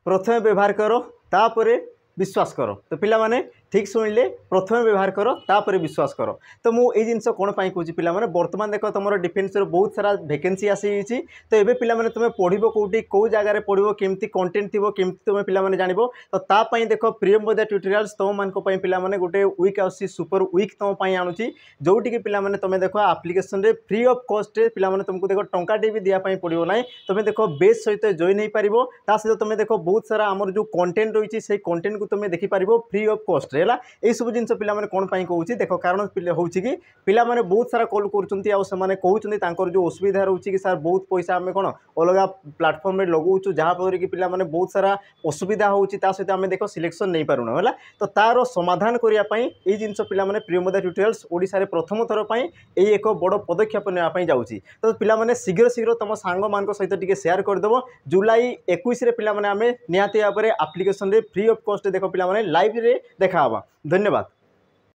प्रथमे व्यवहार करो तापर विश्वास करो। तो पिला माने ठीक शुणिले प्रथमे व्यवहार करो तापर विश्वास करो। तो मुझे जिनस कौन पाई कहूँ पिला माने बर्तमान देख तुम डिफेन्स बहुत सारा वैकेंसी आसी तो ये पिला माने तुम पढ़ो कौटी कौ जगार पढ़ो केमती कंटेंट थी केमती तुम पिला माने जानिबो। तो तापाई देख प्रियम बजा ट्यूटोरियल्स तुम मान पिला माने गोटे वीक आसी सुपर वीक तुम आणुची जोटि पिला माने तुम देख आप्लिकेसन रे फ्री ऑफ कॉस्ट रे पिला माने तुमको देख टंकाटे भी दिया पड़ो ना। तुम देख बेस सहित जॉइन हो पार ता सहित तुम देख बहुत सारा आमर जो कंटेंट रही है कंटेंट को तुम देखिपार फ्री ऑफ कॉस्ट रे ये सब जिन पे कौन कहूँ देख कारण हूँ कि पिला माने बहुत सारा कॉल कर जो असुविधा रोचे कि सर बहुत पैसा आम कौन अलग प्लाटफर्म में लगाऊँ जहाँफल कि पिला माने बहुत सारा असुविधा होती सहित आम देख सिलेक्शन नहीं पारुना है। तो तार समाधान करने ये जिन पे प्रियमदा ट्यूटोरियल्स ओडिशा रे प्रथम थर पर एक बड़ पदक्षेप नापी जाऊँगी। तो पिला माने शीघ्र शीघ्र तुम सांग मान सहित टी शेयर करदेव। जुलाई 21 रे पिला माने आमे निहाती भाव में आप्लिकेसन रे फ्री ऑफ कॉस्ट देख पिला माने लाइव रे देखा। धन्यवाद।